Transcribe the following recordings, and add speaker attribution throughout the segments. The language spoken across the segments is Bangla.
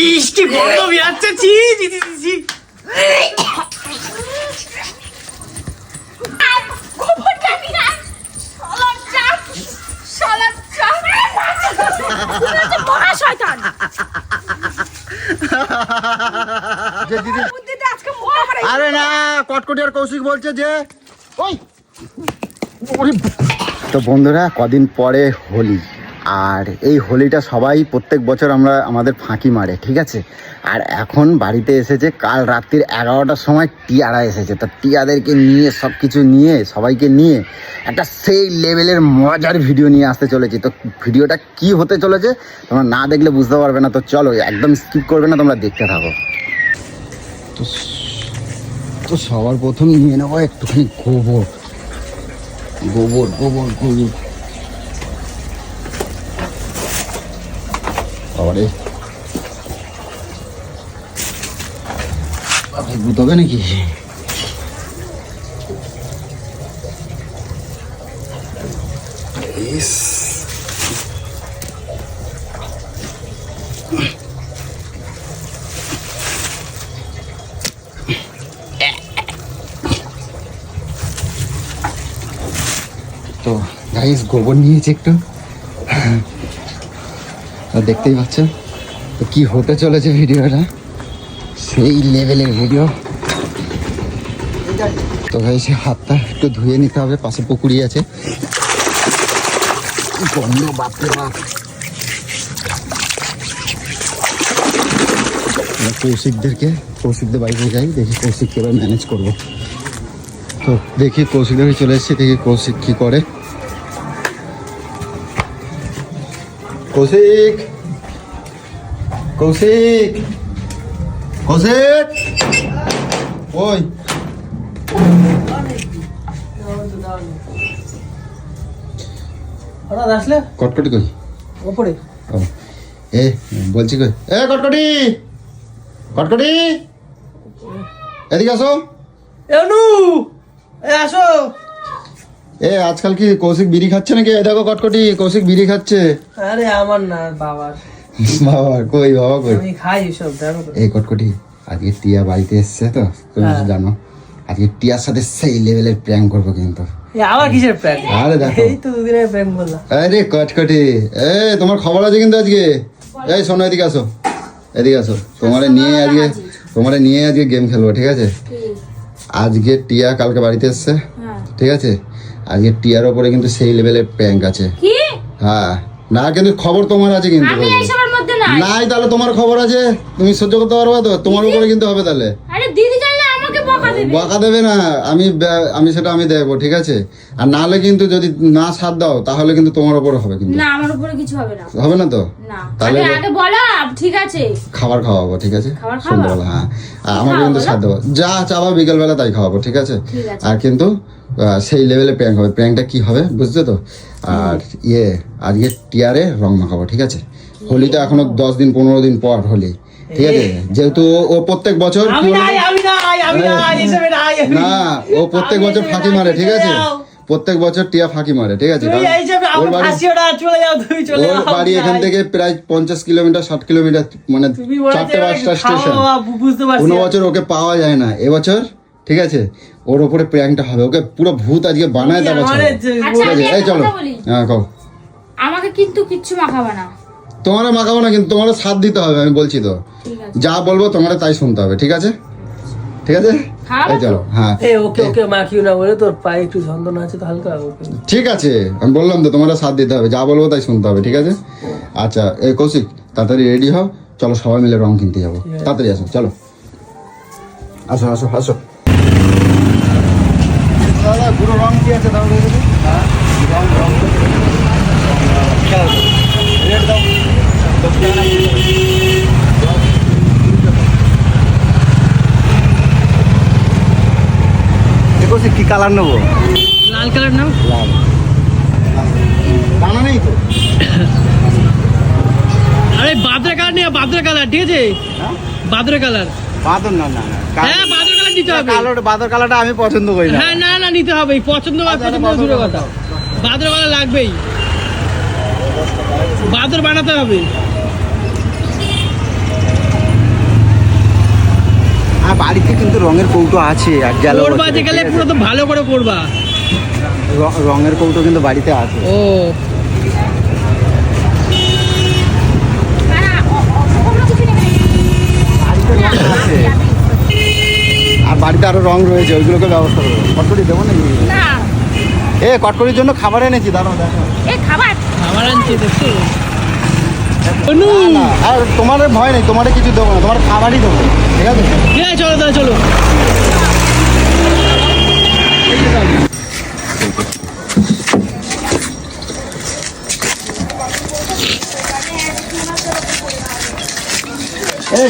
Speaker 1: ইষ্টি গন্ধ বেরাচ্ছে, ছি ছি ছি ছি।
Speaker 2: আরে না, কটকটি আর কৌশিক বলছে যে ওই। তো বন্ধুরা, কদিন পরে হোলি, আর এই হোলিটা সবাই প্রত্যেক বছর আমরা আমাদের ফাঁকি মারে, ঠিক আছে। আর এখন বাড়িতে এসেছে কাল রাত্রির 11টার সময় টিয়ারা এসেছে। তো টিয়াদেরকে নিয়ে সব কিছু নিয়ে সবাইকে নিয়ে একটা সেই লেভেলের মজার ভিডিও নিয়ে আসতে চলেছি। তো ভিডিওটা কি হতে চলেছে তোমরা না দেখলে বুঝতে পারবে না। তো চলো, একদম স্কিপ করবে না, তোমরা দেখতে থাকো। তো সবার প্রথম নিয়ে নেবো একটুখানি গোবর গোবর গোবর গোবর। বাবারে, ভূত হবে নাকি? তো গাইস, গোবর নিয়েছি একটু, দেখতেই পাচ্ছেন। তো কি হতে চলেছে ভিডিওটা, সেই লেভেলের ভিডিও। তো গাইস, হাতটা একটু ধুয়ে নিতে হবে, পাশে পুকুরি আছে। গন্ধ বাপরে বাপ। কৌশিকদের বাড়িতে যাই, দেখি কৌশিককে এবার ম্যানেজ করবো। তো দেখি কৌশিকদের চলে এসেছি, দেখি কৌশিক কি করে। কৌশিক কৌশিক কৌশিক, ওই
Speaker 1: আসলে
Speaker 2: কটকটি কই?
Speaker 1: ওপরে।
Speaker 2: ও এ বলছি কই, এ কটকটি কটকটি, এদিকে আসো।
Speaker 1: এনু, এ আসো।
Speaker 2: এ আজকাল কি কৌশিক বিড়ি খাচ্ছে নাকি? এই দেখো কটকটি, কৌশিক বিড়ি খাচ্ছে।
Speaker 1: আরে আমার না, বাবার।
Speaker 2: বাবা কই? বাবা কই?
Speaker 1: আমি খাই এসব, দেখো তো।
Speaker 2: এই কটকটি, আজকে টিয়া বাড়িতে এসছে, তো তুমি জানো আজকে টিয়ার সাথে সেই লেভেলের প্র্যাঙ্ক করবো কিন্তু।
Speaker 1: আবার কিসের প্র্যাঙ্ক?
Speaker 2: আরে দেখো,
Speaker 1: এই তো দুদিনের প্র্যাঙ্ক বললাম।
Speaker 2: আরে কটকটি, এ তোমার খবর আছে কিন্তু আজকে। এই শোনো, এদিকে আসো, এদিকে আসো। তোমারে নিয়ে আজকে গেম খেলবো, ঠিক আছে? আজকে টিয়া কালকে বাড়িতে এসছে, ঠিক আছে? আজকে টিয়ার ওপরে কিন্তু সেই লেভেলের প্র্যাঙ্ক আছে। হ্যাঁ, না কিন্তু খবর তোমার আছে কিন্তু। নাই তাহলে তোমার খবর আছে, তুমি সহ্য করতে পারবে তো? তোমার উপরে কিন্তু হবে তাহলে। বকা দেবে না, আমি সেটা আমি দেখবো, ঠিক আছে? আর নাহলে কিন্তু যদি না সাথ দাও তাহলে কিন্তু তোমার উপরে হবে কিন্তু।
Speaker 3: না, আমার উপরে কিছু হবে না।
Speaker 2: হবে না তো?
Speaker 3: না,
Speaker 2: তাহলে
Speaker 3: আগে বলো, ঠিক আছে?
Speaker 2: খাবার খাওয়াবো, ঠিক আছে? সন্ধ্যাবেলা, হ্যাঁ। আর আমাকে কিন্তু সাথ দেবো, যা চাবা বিকেল বেলা তাই খাওয়াবো, ঠিক আছে? আর কিন্তু সেই লেভেলে প্র্যাঙ্ক হবে। প্র্যাঙ্কটা কি হবে বুঝছো তো? আর আজকে টিয়ারে রং মাখাবো, ঠিক আছে? হোলি তো এখনো 10 দিন 15 দিন পর হোলি, ঠিক আছে? যেহেতু ও প্রত্যেক বছর না, ও প্রত্যেক বছর ফাঁকি মারে, ঠিক আছে? প্রত্যেক বছর টিয়া ফাঁকি মারে, ঠিক আছে? ওর বাড়ি এখান থেকে প্রায় 50 কিলোমিটার 60 কিলোমিটার, মানে 4-5টা স্টেশন। 15 বছর ওকে পাওয়া যায় না, এবছর ঠিক আছে ওর ওপরে প্র্যাঙ্কটা হবে। ওকে পুরো ভূত আজকে বানায় দেবো, ঠিক আছে? এই চলো, হ্যাঁ কও।
Speaker 3: আমাকে কিন্তু কিচ্ছু মাখাবে না।
Speaker 2: তোমার মাখাবো না, কিন্তু তোমার সাথ দিতে হবে, আমি বলছি তো। যা বলবো তোমার তাই শুনতে হবে, ঠিক আছে? ঠিক আছে, এই চলো। হ্যাঁ,
Speaker 1: ওকে ওকে, মাখিও না বলে তোর পায়ে একটু যন্ত্রণা আছে তো হালকা।
Speaker 2: ঠিক আছে, আমি বললাম তো তোমার সাথ দিতে হবে, যা বলবো তাই শুনতে হবে, ঠিক আছে? আচ্ছা, এই কৌশিক তাড়াতাড়ি রেডি হও, চলো সবাই মিলে রং কিনতে যাবো। তাড়াতাড়ি আসো, চলো। আসো আসো আসো। দাদা পুরো রং কি আছে তাহলে? হ্যাঁ, রং রেড দাও, 10 টাকা। কি কালার নেবো?
Speaker 1: লাল কালার নাও।
Speaker 2: লাল দানা নেই তো?
Speaker 1: আরে বাদরা কালার নেই, বাদরা কালার, ঠিক আছে? বাদরা কালার।
Speaker 2: বাদর না, না
Speaker 1: হ্যাঁ, বাদরা কালার নিতে হবে।
Speaker 2: বাদর কালারটা আমি পছন্দ করি না।
Speaker 1: হ্যাঁ, না নিতে হবে, পছন্দ দূরের কথা, বাদরা কালার লাগবেই, বাদর বানাতে হবে।
Speaker 2: বাড়িতে কিন্তু রঙের কৌটো আছে এক গেল
Speaker 1: করবা যে গেলে পুরো তো ভালো করে করবা।
Speaker 2: রঙের কৌটো কিন্তু বাড়িতে আছে।
Speaker 1: ও
Speaker 2: আছে। আর বাড়িতে আরো রং রয়েছে, ওইগুলোকে ব্যবস্থা করবো। কটকটি দেবো নাকি?
Speaker 3: না
Speaker 2: কটকটির জন্য খাবার এনেছি, দাঁড়াও দেখো।
Speaker 3: এ খাবার
Speaker 1: খাবার আনছি দেখছো।
Speaker 2: না, আর তোমার ভয় নেই, তোমার কিছু দেবো না, তোমার খাবারই দেবো, ঠিক আছে?
Speaker 1: ঠিক আছে চলো তাহলে চলো।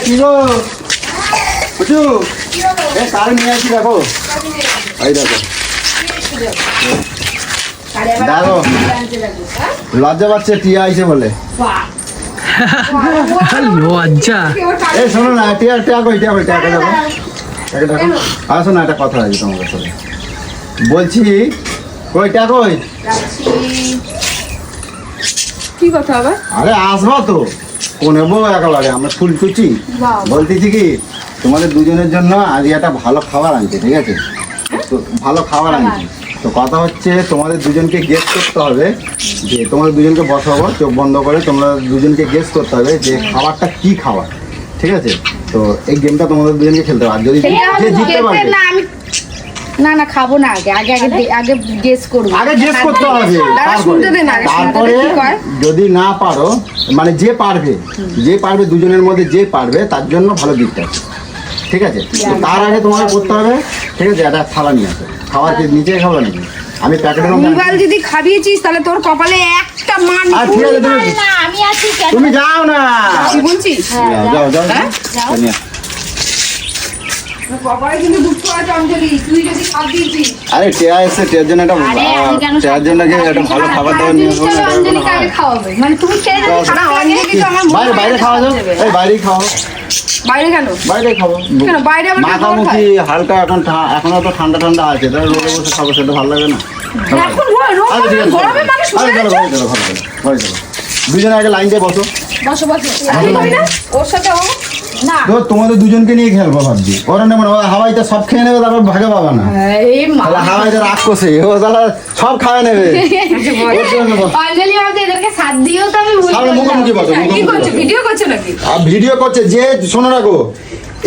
Speaker 2: কি গো বুঝু, কার নিয়ে আসি দেখো, এই দেখো দেখো, লজ্জা পাচ্ছে টিয়া আইছে বলে।
Speaker 1: লজ্জা।
Speaker 2: শোনো না, টিয়া টিয়া কই, টিয়া কই, টিয়াকে দেখো, আসো না, একটা কথা আছে তোমার সাথে বলছি। কই টিয়া কই?
Speaker 3: কি কথা আবার?
Speaker 2: আরে আসবো তো, কোন নেবো একেবারে, আমরা ফুল কুচি। বলতেছি কি, তোমাদের দুজনের জন্য আজ একটা ভালো খাবার আনছে, ঠিক আছে? তো ভালো খাবার আনছি, তো কথা হচ্ছে তোমাদের দুজনকে গেস করতে হবে, যে তোমাদের দুজনকে বসাবো চোখ বন্ধ করে, তোমরা দুজনকে গেস করতে হবে যে খাবারটা কি খাবার, ঠিক আছে? তো এই গেমটা তোমাদের দুজনকে খেলতে হবে, আর যদি যে জিততে পারবে,
Speaker 4: না না খাবো না, আগে আগে আগে আগে গেস করবো,
Speaker 2: আগে গেস করতে হবে, তারপরে যদি না পারো, মানে যে পারবে দুজনের মধ্যে যে পারবে তার জন্য ভালো দিকটা, ঠিক আছে? তো তার আগে তোমাকে করতে হবে, ঠিক আছে? একটা থালা নিয়ে আসো, খাবার নিচে খাবো নাকি? আমি প্যাকেটের মধ্যে
Speaker 4: যদি খাবিয়েছিস তাহলে তোর কপালে একটা মান।
Speaker 2: ঠিক আছে,
Speaker 3: না আমি আছি কেন?
Speaker 2: তুমি যাও না,
Speaker 4: কি বলছিস?
Speaker 2: যাও যাও
Speaker 4: কপালে কিন্তু দুঃখ আছে অঞ্জলি, তুই যদি খাবিয়েছিস।
Speaker 2: আরে টেয়া এসে টেয়ার জন্য একটা টেয়ার জন্য কি একটা ভালো খাবার দাবার নিয়ে আসবো না?
Speaker 4: অঞ্জলি কাকে খাওয়াবে? মানে তুমি খেয়ে যাবে, সারা অঞ্জলি তো আমার
Speaker 2: বাইরে বাইরে খাওয়া যাও, এই বাইরেই খাও,
Speaker 4: বাইরে কেন?
Speaker 2: বাইরে খাবো
Speaker 4: কেন বাইরে আবার কেউ
Speaker 2: মাখামুখি হালকা, এখন তো ঠান্ডা ঠান্ডা আছে, তাহলে রোদে বসে খাবো, সেটা ভালো লাগে না?
Speaker 4: এখন
Speaker 2: আচ্ছা ঠিক আছে,
Speaker 4: গরমে মানুষ
Speaker 2: আরে চলো ঘরে চলো, ঘরে চলো, দুজনে আগে লাইন দিয়ে বসো।
Speaker 3: বসো বসো।
Speaker 4: আমি করি না ওর সাথে ও
Speaker 3: না
Speaker 2: তো তোমাদের দুজনকে নিয়ে খেলবো ভাবছি, ওরা নেবো না, হাওয়াইটা সব খেয়ে নেবে, তারপর ভাগে পাবা না,
Speaker 4: এই মা
Speaker 2: তাহলে হাওয়াইটা রাগ করছে, ও তাহলে সব খাওয়া নেবে। ওর জন্য বসো।
Speaker 4: অঞ্জলি আমাকে এদেরকে সাথ দিও তো আমি বুঝতে
Speaker 2: সামনে মুখোমুখি বসো,
Speaker 4: কি
Speaker 2: মুখোমুখি
Speaker 4: করছো?
Speaker 2: বসো।
Speaker 4: ভিডিও করছো নাকি?
Speaker 2: আর ভিডিও করছে যে, শোনো রাখো,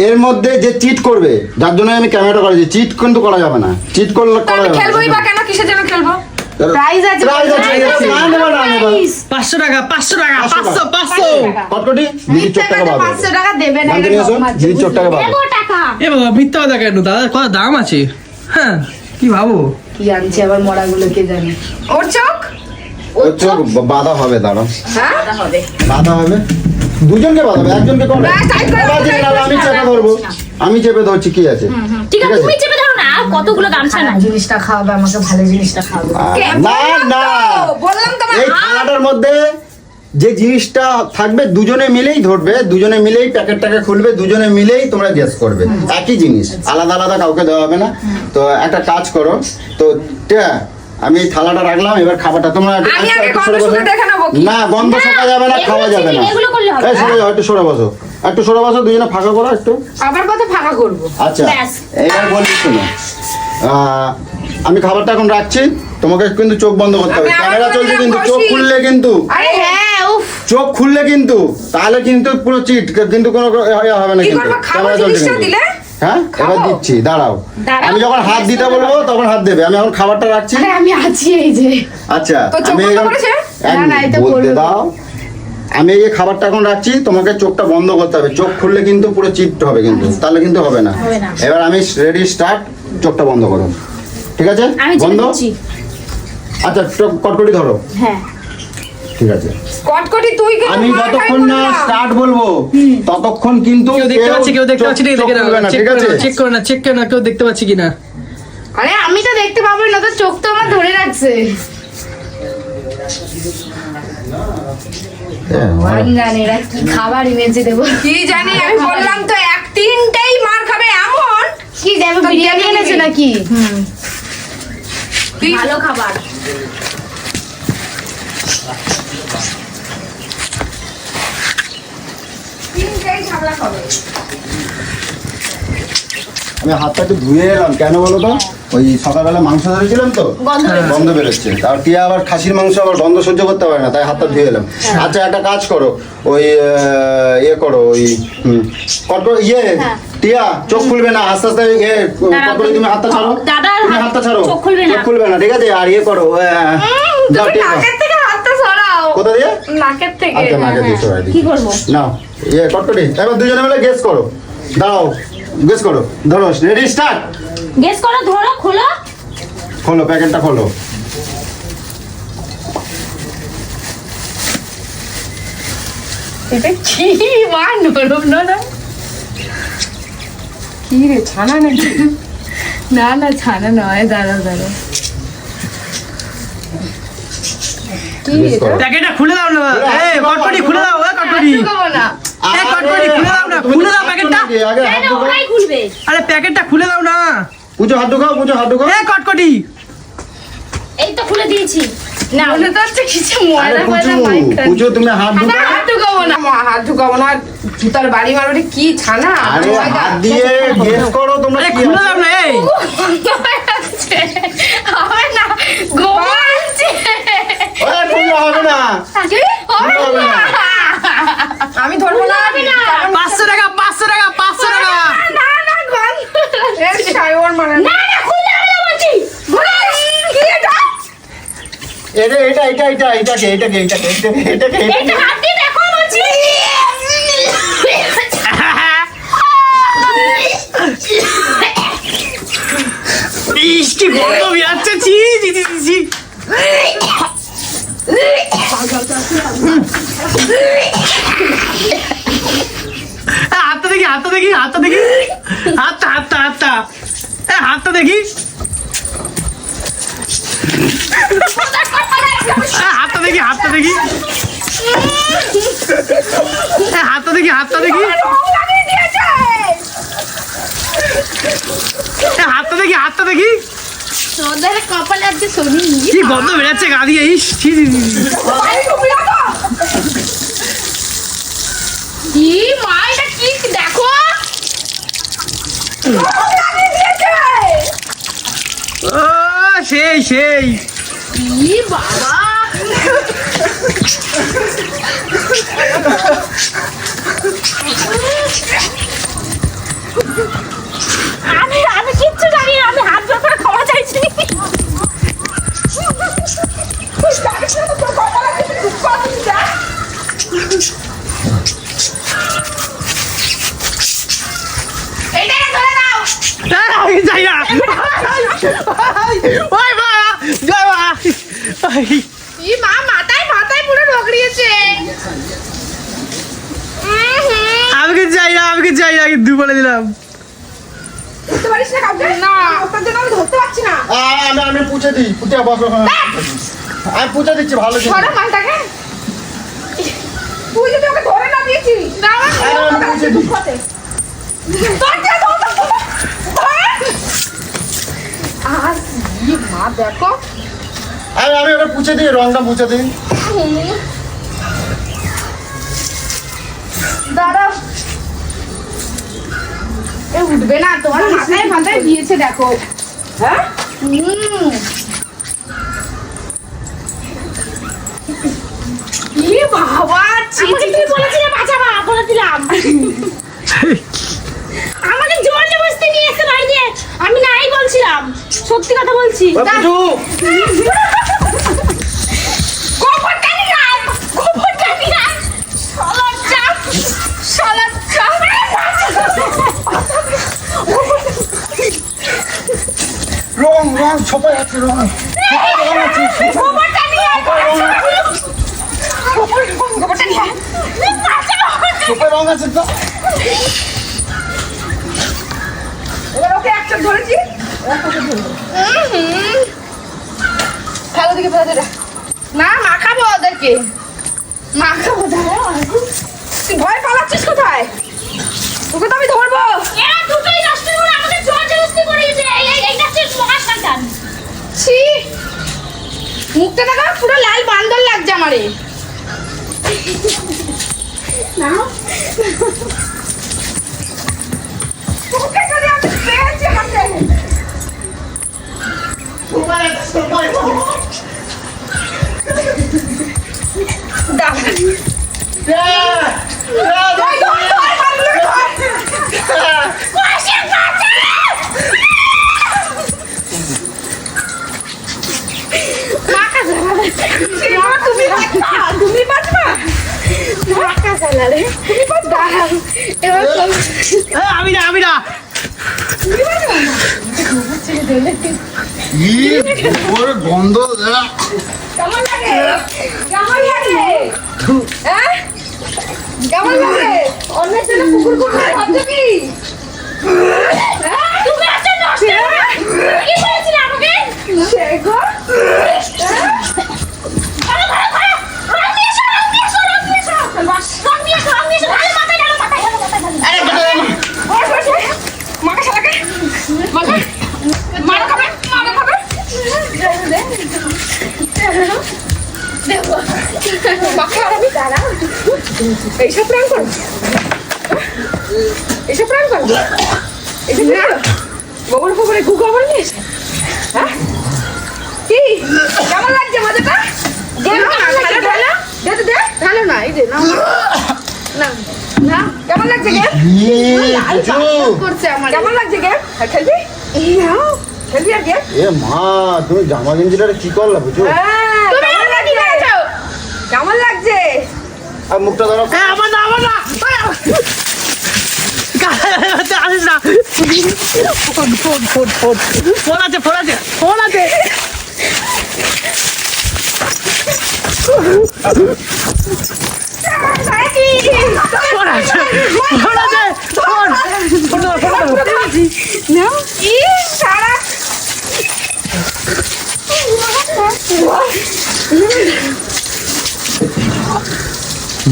Speaker 2: এর মধ্যে যে চিট করবে, যার জন্য আমি ক্যামেরাটা করেছি, চিট কিন্তু করা যাবে না, চিট করলে
Speaker 4: তো
Speaker 2: করা
Speaker 4: আমি
Speaker 2: যাবে
Speaker 4: খেলবোই বা কেন, কিসের জন্য খেলবো? প্রাইজ আছে,
Speaker 2: প্রাইজ আছে, না নেবা, না নেবা।
Speaker 1: 500 টাকা 500 টাকা 500 500।
Speaker 2: কটকটি দিদি চোখ টাকা বাদ
Speaker 4: 500 টাকা দেবে না,
Speaker 2: জানতে নিয়েছো, দিদি চোখ টাকা বাদ।
Speaker 3: দেবো টাকা।
Speaker 1: এ বাবা মিথ্যা কথা কেন দাদা, কত দাম আছে? হ্যাঁ কি ভাবো?
Speaker 4: কি আনছে আবার মরাগুলো কে জানে। ওর চোখ
Speaker 2: ওর চোখ বাধা হবে, দাঁড়াও,
Speaker 4: হ্যাঁ হবে।
Speaker 2: বাধা হবে, দুজনকে বাধা হবে, একজনকে করে
Speaker 4: না, টাইট করে দাও, টাইট করে
Speaker 2: আমি চেপে ধরবো, আমি চেপে ধরছি, কি আছে?
Speaker 3: ঠিক আছে তুমি চেপে ধরো না, আর কতগুলো গামছা না।
Speaker 4: জিনিসটা খাওয়াবে আমাকে, ভালো জিনিসটা খাওয়াবে।
Speaker 2: না না,
Speaker 4: বললাম তোমার
Speaker 2: এই থালাটার মধ্যে যে জিনিসটা থাকবে দুজনে মিলেই ধরবে, দুজনে মিলেই প্যাকেটটাকে খুলবে, দুজনে মিলেই তোমরা গেস করবে, একই জিনিস, আলাদা আলাদা কাউকে দেওয়া হবে না। তো একটা কাজ করো, তো আমি এই থালাটা রাখলাম, এবার খাবারটা তোমরা
Speaker 4: আমি আগে গন্ধ শুঁকে দেখে নেবো কি?
Speaker 2: না, গন্ধ শোকা যাবে না, খাওয়া যাবে না।
Speaker 3: এগুলো করলে হবে
Speaker 2: এই সরে যাও, একটু সরে বসো, একটু সরে বসো, দুজনে ফাঁকা করো একটু।
Speaker 4: আবার কত ফাঁকা করবো?
Speaker 2: আচ্ছা
Speaker 3: ব্যাস।
Speaker 2: এইবার বলি শোনো, আমি খাবারটা এখন রাখছি, তোমাকে কিন্তু চোখ বন্ধ করতে হবে,
Speaker 4: আমি আবার
Speaker 2: ক্যামেরা চলছে কিন্তু, চোখ
Speaker 4: বসি।
Speaker 2: খুললে কিন্তু,
Speaker 4: আরে হ্যাঁ উফ,
Speaker 2: চোখ খুললে কিন্তু, তাহলে কিন্তু পুরো চিট, কিন্তু কোনো ইয়ে হবে না
Speaker 4: কি
Speaker 2: কিন্তু,
Speaker 4: করবো? খাবো
Speaker 2: ক্যামেরা চলছে
Speaker 4: জিনিসটা
Speaker 2: কিন্তু।
Speaker 4: দিলে?
Speaker 2: হ্যাঁ এবার
Speaker 4: খাবো?
Speaker 2: দিচ্ছি, দাঁড়াও,
Speaker 3: দাঁড়াও।
Speaker 2: আমি যখন হাত দিতে বলবো তখন হাত দেবে, আমি এখন খাবারটা রাখছি।
Speaker 4: আরে আমি আছি এই যে।
Speaker 2: আচ্ছা
Speaker 4: তো চোখ
Speaker 2: আমি
Speaker 4: বন্ধ
Speaker 2: এখন
Speaker 4: করেছে?
Speaker 2: এক
Speaker 4: না, না, এটা
Speaker 2: বলতে
Speaker 4: বলবো।
Speaker 2: দাও, আমি এই যে খাবারটা এখন রাখছি, তোমাকে চোখটা বন্ধ করতে হবে, চোখ খুললে কিন্তু পুরো চিট হবে কিন্তু, তাহলে কিন্তু হবে না।
Speaker 3: হবে না।
Speaker 2: এবার আমি রেডি, স্টার্ট, চোখটা বন্ধ করো, ঠিক আছে?
Speaker 3: আমি চেপে
Speaker 2: বন্ধ।
Speaker 3: দিচ্ছি।
Speaker 2: আচ্ছা চোখ কটকটি ধরো,
Speaker 3: হ্যাঁ
Speaker 2: ঠিক আছে?
Speaker 4: কটকটি তুই কিন্তু
Speaker 2: আমি
Speaker 4: মার খাই
Speaker 2: যতক্ষণ না
Speaker 4: বললাম।
Speaker 2: স্টার্ট বলবো ততক্ষণ কিন্তু
Speaker 1: কেউ দেখতে পাচ্ছে, কেউ দেখতে পাচ্ছে না,
Speaker 2: চোখ
Speaker 1: দেখে
Speaker 2: খুলবে
Speaker 1: না,
Speaker 2: না,
Speaker 1: চেক
Speaker 2: ঠিক
Speaker 1: করে
Speaker 2: আছে?
Speaker 1: না, চেক করে না, চেক করে না, কেউ দেখতে পাচ্ছে কিনা।
Speaker 4: আরে আমি তো দেখতে পাবো না, তো চোখ তো আমার ধরে রাখছে। ভগবান জানে এরা কি খাবার এনেছে দেবো। কি জানি, আমি বললাম তো এক তিনটেই মার খাবে এমন। কি যাবে, বিরিয়ানি এনেছে নাকি?
Speaker 3: ভালো খাবার।
Speaker 4: তিনটেই ঝামেলা খাবে।
Speaker 2: আমি হাতটা একটু ধুয়ে এলাম, কেন বলো তো? ওই সকালবেলা মাংস ধরেছিলাম তো, গন্ধ বেরোচ্ছে। আর টিয়া আবার খাসির মাংস আবার গন্ধ সহ্য করতে পারে না, তাই হাতটা ধুয়ে এলাম। আচ্ছা একটা কাজ করো, ওই ইয়ে করো, ওই ইয়ে টিয়া চোখ খুলবে না, আস্তে আস্তে তুমি হাতটা ছাড়ো, তুমি হাতটা ছাড়ো, চোখ খুলবে না, ঠিক আছে? আর ইয়ে করো, যাও টিয়া, কোথা দিয়ে?
Speaker 4: নাকের থেকে।
Speaker 2: আচ্ছা নাকে দিয়ে সরাই দিই।
Speaker 3: কি করবো?
Speaker 2: নাও ইয়ে কটকটি, এবার দুজনে মিলে গেস করো, দাঁড়াও গেস করো, ধরো, রেডি স্টার্ট।
Speaker 3: গেস করো, ধরো, খোলো।
Speaker 2: খোলো, প্যাকেটটা খোলো।
Speaker 4: এটা কি মা, নরম নরম। কি রে, ছানা নাকি? না না, ছানা নয়, দাঁড়াও দাঁড়াও। কি রে?
Speaker 2: Guess করো।
Speaker 1: প্যাকেটটা খুলে দাও না। এই কটকটি খুলে দাও, এই কটকটি।
Speaker 4: ঢুকাবো না।
Speaker 1: এই কটকটি খুলে দাও না, খুলে দাও প্যাকেটটা।
Speaker 2: আগে হাত
Speaker 3: কেন,
Speaker 2: ঢুকাও।
Speaker 3: ওরাই খুলবে।
Speaker 1: আরে প্যাকেটটা খুলে দাও না।
Speaker 2: পুজো হাত ঢুকাও, পুজো হাত ঢুকাও।
Speaker 1: এই কটকটি।
Speaker 3: এই তো খুলে দিয়েছি।
Speaker 4: না, মনে তো হচ্ছে কিছু
Speaker 2: আরে
Speaker 4: ময়লা
Speaker 2: পুজো,
Speaker 4: ময়লা মাইক খাচ্ছে।
Speaker 2: পুজো তুমি হাত
Speaker 4: না,
Speaker 2: ঢুকাও।
Speaker 4: হাত ঢুকাবো না, মা, হাত ঢুকাবো না। জুতার বাড়ি মারবে, কি ছানা।
Speaker 2: আরে হাত দিয়ে গেস করো তোমরা।
Speaker 1: আরে
Speaker 2: কি
Speaker 1: খুলে
Speaker 2: আছে?
Speaker 1: দাও না। এই
Speaker 4: হবে না, গোবর আছে।
Speaker 2: ওরে পুজো হবে না।
Speaker 4: কি? হবে না। আমি ধরবো না।
Speaker 1: 500 টাকা, 500 টাকা, 500 টাকা।
Speaker 4: না না, গন্ধ। এই সাইওর মানে
Speaker 3: না না, খুলতে হবে না বলছি।
Speaker 4: কি এটা?
Speaker 2: এটাকে
Speaker 3: এইটা হাত দিয়ে দেখো বলছি।
Speaker 1: ইস, কি গন্ধ বেরাচ্ছে, ছি ছি ছি ছি। হাতটা দেখি, হাতটা দেখি, হাতটা দেখি, হাতটা হাতটা হাতটা, হাতটা দেখি, হাতটা দেখি, হাতটা দেখি, হাতটা দেখি, হাতটা দেখি, হাতটা দেখি, হাতটা দেখি।
Speaker 3: তোদের কপালে আজকে শনি।
Speaker 1: কি গন্ধ বেরাচ্ছে গা দিয়ে, ইস ছি ছি ছি।
Speaker 3: কি মা, এটা কি দেখো।
Speaker 1: ও সেই সেই।
Speaker 3: কি বাবা। আমি কিচ্ছু জানি না, আমি হাত জোর করে ক্ষমা চাইছি।
Speaker 4: এইটাকে ধরে দাও।
Speaker 1: আমি যাই না। ওই মা, জয় মা।
Speaker 4: কি মা, মাথায় মাথায় পুরো রগড়িয়েছে।
Speaker 1: আমি কিছু চাই না, আমি কিছু চাই না, কিন্তু বলে দিলাম।
Speaker 4: ধরতে পারিস না কাউকে? না, ওটার জন্য আমি ধরতে পারছি না।
Speaker 2: আমি পুছে দিই, পুছে বসো। আমি পুছে দিচ্ছি, ভালো জিনিস।
Speaker 4: ধরো মালটাকে। তুই যদি ওকে ধরে না দিয়েছিস, না
Speaker 2: আমি পুছে দিই।
Speaker 4: আর কি মা, দেখো।
Speaker 2: আমি ওটা পুছে দিই, রংটা পুছে দিই।
Speaker 4: দাঁড়াও। এ উঠবে না, তোমার মাথায় মাথায় দিয়েছে, দেখো। হ্যাঁ? কি বাবা, ছি ছি।
Speaker 3: তুই বলেছিলে বাঁচাবা, বলে দিলাম। আমাকে জোর জবরদস্তি নিয়ে এসে বাড়িতে, আমি নাই বলছিলাম, সত্যি কথা বলছি।
Speaker 2: ওই পুজো,
Speaker 3: গোবরটা নিয়ে আয়, গোবরটা নিয়ে আয়। শালা চাপ, শালা চাপ।
Speaker 2: রং ছপাই আছে, রং
Speaker 3: গোবরটা নিয়ে আয়। গোবরটা নিয়ে আয়।
Speaker 2: ছপাই রং আছে তো।
Speaker 4: এবার ওকে একটা ধরেছি। ফেলো দিকে, ফেলো দিকে। না, মাখাবো ওদেরকে, মাখাবো। দাঁড়াও, তুই ভয় পালাচ্ছিস কোথায়? ওকে তো আমি ধরবো।
Speaker 3: এরা দুটোই নষ্ট করে আমাকে জোর জবরদস্তি করিয়েছে। এইটা হচ্ছে মহাশয়তান।
Speaker 4: ছি, মুখটা দেখা পুরো লাল বান্দর লাগছে আমারে। না, তোকে যদি আমি পেয়েছি তুমি পারবা মাকা চালালে তুমি পারবা এবার
Speaker 1: আমি না
Speaker 2: গন্ধ
Speaker 4: কেমন লাগে কেমন লাগে হ্যাঁ কেমন লাগে অন্যের জন্য পুকুর কোথায় ভাবছো কি তুমি আছো নষ্ট কি বলেছিলে আমাকে শেখো এইসব প্রাণ করো এইসব প্রাণ করো এইসব করো গোবর ফোবরে গু গোবর নিস হ্যাঁ কি কেমন লাগছে মজাটা ভালো না এই যে না না না কেমন লাগছে গেম করছে আমার কেমন লাগছে গেম খেলবি খেলবি আর গেম
Speaker 2: এ মা তুমি জামা গেঞ্জিটা কি করলা বুঝো
Speaker 4: কেমন লাগছে
Speaker 2: আর মুখটা ধরো
Speaker 1: আমার না আসিস না ফোন আছে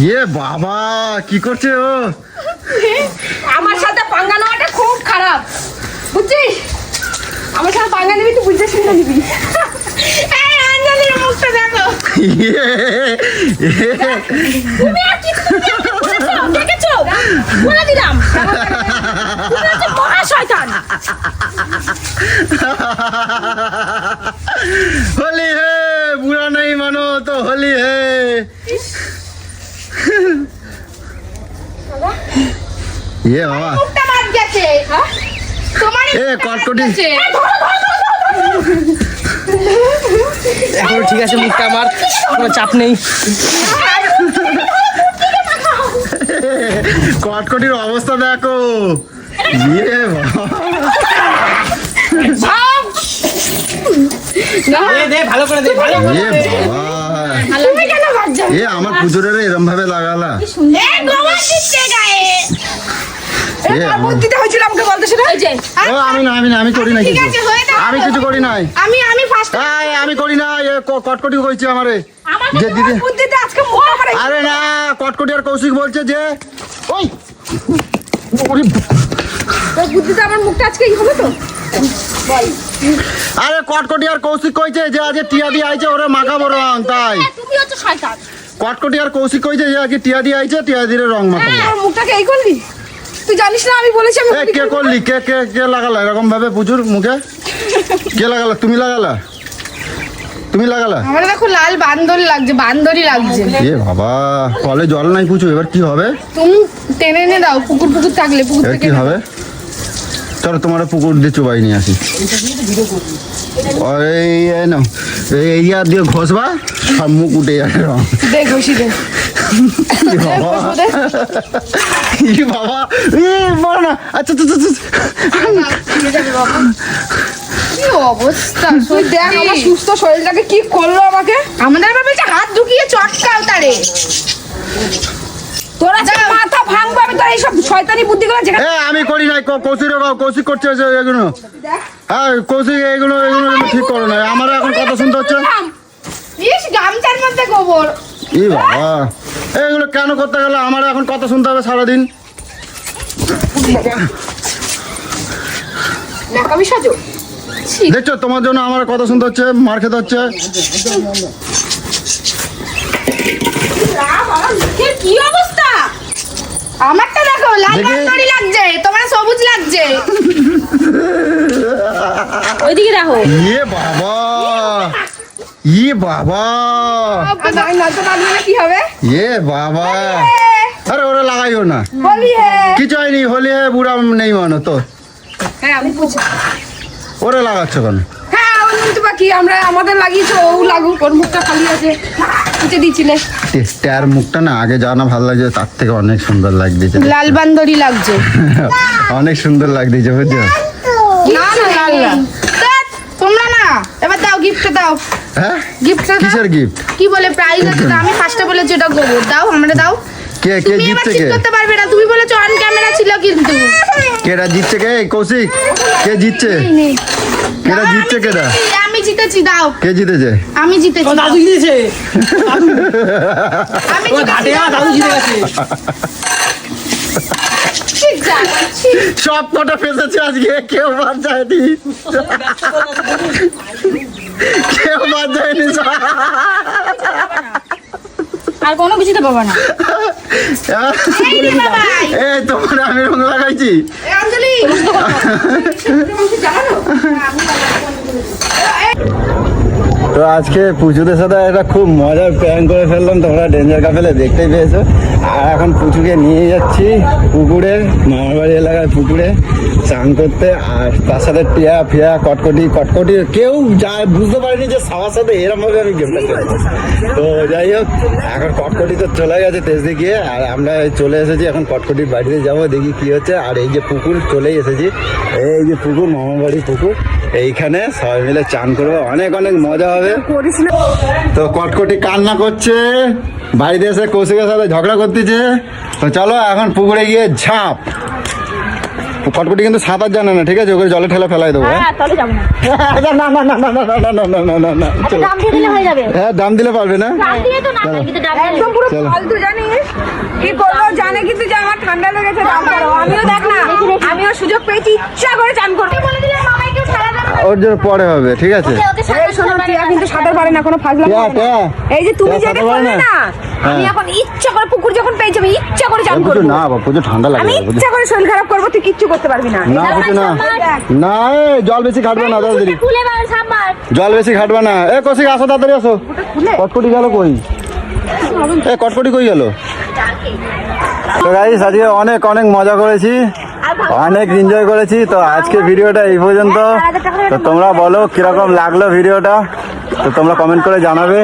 Speaker 2: ইয়ে বাবা কি করছে ও
Speaker 4: আমার সাথে পাঙ্গা নেওয়াটা খুব খারাপ বুঝছিস আমার সাথে পাঙ্গা নিবি তুই বুঝতে শুনে নিবি এই অঞ্জলির মুখটা দেখো তুমি আর কি দেখেছো বলে দিলাম তুমি হচ্ছে মহা শয়তান
Speaker 2: होली है बुरा नहीं मानो तो होली है ये बाबा
Speaker 4: মুখটা বাদ গেছে হ্যাঁ তোমার
Speaker 2: এ কটকটি
Speaker 1: এখন ঠিক আছে মুখটা আমার কোনো চাপ নেই
Speaker 2: কটকটির অবস্থা দেখো ইয়ে
Speaker 1: দে ভালো করে দে
Speaker 2: ইয়ে বাবা
Speaker 4: তুমি কেন বাদ যাও
Speaker 2: এ আমার পুজোরে এরম ভাবে লাগালা
Speaker 4: এই গোবর দিচ্ছে গায়ে
Speaker 2: এ
Speaker 4: আর বুদ্ধিতে হয়েছিল আমাকে বলতে সেটা এই যে
Speaker 2: ও আমি না আমি করি না
Speaker 4: ঠিক
Speaker 2: কিছু
Speaker 4: আছে, হয়ে যাবে।
Speaker 2: আমি কিছু করি নাই
Speaker 4: আমি ফার্স্ট
Speaker 2: আমি করি না এ কটকটি কইছে আমারে
Speaker 4: আমাকে
Speaker 2: যে দিদি
Speaker 4: বুদ্ধিতে আজকে মুখ আমার
Speaker 2: আরে না কটকটি আর কৌশিক বলছে যে ওই
Speaker 4: তোর বুদ্ধিতে আমার মুখটা আজকে এই হলো তো বল
Speaker 2: আরে কটকটি আর কৌশিক কইছে যে আজ টিয়া দিয়ে আইছে ওরে মাখাবো রং তাই
Speaker 4: তুমি হচ্ছে শয়তান
Speaker 2: কটকটি আর কৌশিক কইছে যে আজ টিয়া দিয়ে আইছে টিয়া দিয়ে রং মাখাবো
Speaker 4: আমার মুখটাকে এই করলি তুই জানিস না আমি বলেছি আমি
Speaker 2: এ কে করলি কে কে কে লাগালা এরকম ভাবে পুজোর মুখে কে লাগালা তুমি লাগালা
Speaker 4: আমার দেখো লাল বান্দরই লাগছে
Speaker 2: এ বাবা কলে জল নাই পুজো এবার কি হবে
Speaker 4: তুমি টেনে এনে দাও পুকুর থাকলে পুকুর
Speaker 2: এবার
Speaker 4: থেকে
Speaker 2: কি হবে চলো তোমার পুকুর দিয়ে চুবাই নিয়ে আসি এই নাও এই ইয়া দিয়ে ঘষবা সব মুখ উঠে যাবে রং
Speaker 4: দে ঘষি দে
Speaker 2: ই বাবা ই বাবা এ বল না আচ্ছা
Speaker 4: কি অবস্থা তুই দেখ আমার সুস্থ শরীরটাকে কি করলো আমাকে আমাদের ভাবে যে হাত ঢুকিয়ে চটকাও তারে তোরা যে মাথা ভাঙবো আমি তোর এইসব শয়তানি বুদ্ধিগুলো যেখানে
Speaker 2: এ আমি করি নাই কৌশিক করছে এগুলো হ্যাঁ কৌশিক এগুলো ঠিক করো না আমার এখন কথা শুনতে হচ্ছে
Speaker 4: ইস গামছার মধ্যে গোবর
Speaker 2: ই বাবা এগুলো কেন করতে গেলে আমার এখন কথা শুনতে হবে সারাদিন
Speaker 4: নাকামি সাজো
Speaker 2: দেখছো তোমার জন্য আমার কথা শুনতে হচ্ছে মার খেতে হচ্ছে
Speaker 4: কি অবস্থা আমারটা দেখো লাল
Speaker 2: দেখি।
Speaker 4: বান্দরই লাগছে তোমার সবুজ লাগছে
Speaker 3: ওইদিকে দেখো।
Speaker 2: ইয়ে বাবা, ই বাবা,
Speaker 4: আমি নজর লাগবে না কি হবে?
Speaker 2: ইয়ে বাবা, আরে ওরা লাগাইও না,
Speaker 4: হোলি হে।
Speaker 2: কিছু হয়নি, হলে বুড়া নেই মানো তো,
Speaker 4: হ্যাঁ আমি বুঝি।
Speaker 2: ওরা লাগাচ্ছ কেন?
Speaker 4: হ্যাঁ অন্য তো বাকি আমরা আমাদের লাগিয়েছো, ও লাগুক, ওর মুখটা খালি আছে পুঁতে দিয়েছিলে।
Speaker 2: ট্যার মুখটা না আগে যা না ভালো লাগছে তার থেকে অনেক সুন্দর লাগছে,
Speaker 4: লাল বান্দরি লাগছে।
Speaker 2: অনেক সুন্দর লাগছে বুঝছো?
Speaker 4: না না লাল না। ধ্যাৎ, তোমরা না এবার দাও গিফটটা দাও।
Speaker 2: হ্যাঁ
Speaker 4: গিফটটা দাও।
Speaker 2: কিসের গিফট?
Speaker 4: কি বলে প্রাইজ আছে তো? আমি ফার্স্টে বলেছি এটা গোবর দাও, আমরা দাও।
Speaker 2: কে কে
Speaker 4: তুমি এবার
Speaker 2: জিতছে?
Speaker 4: ঠিক
Speaker 2: কে
Speaker 4: করতে পারবে না, তুমি বলেছো অন ক্যামেরা ছিল কিন্তু।
Speaker 2: কেডা জিতছে? কে কৌশিক? কে জিতছে? কেডা জিতছে? কেডা?
Speaker 4: আমি জিতেছি দাও।
Speaker 2: কে জিতেছে?
Speaker 4: আমি জিতেছি।
Speaker 1: ও দাদু জিতেছে,
Speaker 4: আমি
Speaker 1: ও ঘাটে দাদু জিতে গেছে।
Speaker 4: ঠিক যাচ্ছি।
Speaker 2: সব কটা ফেসেছে আজকে, কেউ বাদ যায়নি, কেউ বাদ যায়নি।
Speaker 3: আর কোনো কিছুতে পাবা না।
Speaker 4: এই রে বাবা।
Speaker 2: এই তোমার আমি রং লাগাইছি।
Speaker 4: এই অঞ্জলি। জানো?
Speaker 2: তো আজকে পুচুদের সাথে একটা খুব মজার প্ল্যান করে ফেললাম, তোমরা ডেঞ্জার কাপেলে দেখতেই পেয়েছো। আর এখন পুচুকে নিয়ে যাচ্ছি পুকুরে, মামার বাড়ি এলাকায় পুকুরে চান করতে। আর তার সাথে টিয়া ফিয়া কটকটি কেউ যা বুঝতে পারেনি যে সবার সাথে এরমভাবে আমি গেমটা খেলবো। তো যাই হোক, এখন কটকটি তো চলে গেছে তেজ দেখিয়ে, আর আমরা চলে এসেছি এখন কটকটির বাড়িতে যাবো, দেখি কি হচ্ছে। আর এই যে পুকুর চলেই এসেছি, এই যে পুকুর, মামার বাড়ি পুকুর, এইখানে সবাই মিলে চান করবো, অনেক অনেক মজা হবে। তো কটকটি কান্না করছে, বাড়িতে এসে কৌশিকের সাথে ঝগড়া করতেছে। তো চলো এখন পুকুরে গিয়ে ঝাঁপ। কটকটি কিন্তু সাঁতার জানে না, ঠিক আছে? ওকে জলে ঠেলা ফেলাই দেবো।
Speaker 3: হ্যাঁ তাহলে যাবো না।
Speaker 2: না না না না না না না না না না না,
Speaker 3: আচ্ছা
Speaker 2: চলো।
Speaker 3: দাম দিয়ে দিলে হয়ে যাবে।
Speaker 2: হ্যাঁ দাম দিলে পারবে না।
Speaker 3: দাম দিয়ে তো না, কিন্তু দাম দিয়ে
Speaker 4: একদম পুরো
Speaker 2: চলো।
Speaker 4: ফালতু জানিস কি করবো, জানে কিন্তু যে আমার ঠান্ডা লেগেছে দাম করো। আমিও দেখ না, আমিও সুযোগ পেয়েছি ইচ্ছা করে চান করবো।
Speaker 3: বলে দিলে মামাই কেউ ছাড়া দেবে।
Speaker 2: ওর জন্য পরে হবে, ঠিক আছে?
Speaker 3: ওকে
Speaker 4: এই শোনো, টিয়া কিন্তু সাঁতার পারে না, কোনো ফাজলাম
Speaker 2: টিয়া,
Speaker 4: করে না।
Speaker 2: টিয়া।
Speaker 4: এই যে তুমি
Speaker 2: টিয়া
Speaker 4: যেটা
Speaker 2: সাঁতার পারে
Speaker 4: করলে
Speaker 2: না?
Speaker 4: না, আমি
Speaker 2: হ্যাঁ।
Speaker 4: এখন ইচ্ছা করে পুকুর যখন পেয়েছি আমি ইচ্ছা করে চান
Speaker 2: পুজো
Speaker 4: করবো।
Speaker 2: না বাবা, পুজো ঠান্ডা লাগে
Speaker 4: আমি
Speaker 2: পুজো।
Speaker 4: ইচ্ছা করে শরীর খারাপ করবো, তুই কিচ্ছু করতে পারবি না।
Speaker 2: না পুজো না, না এই জল বেশি ঘাটবে না তাড়াতাড়ি,
Speaker 3: খুলে মার সাম্বার।
Speaker 2: জল বেশি ঘাটবে না। এ কৌশিক আসো, তাড়াতাড়ি আসো। কটকটি গেল কই? এ কটকটি কই গেল? তো গাইস আজকে অনেক অনেক মজা করেছি, অনেক এনজয় করেছি। তো আজকে ভিডিওটা এই পর্যন্ত। তো তোমরা বলো কিরকম লাগলো ভিডিওটা, তো তোমরা কমেন্ট করে জানাবে।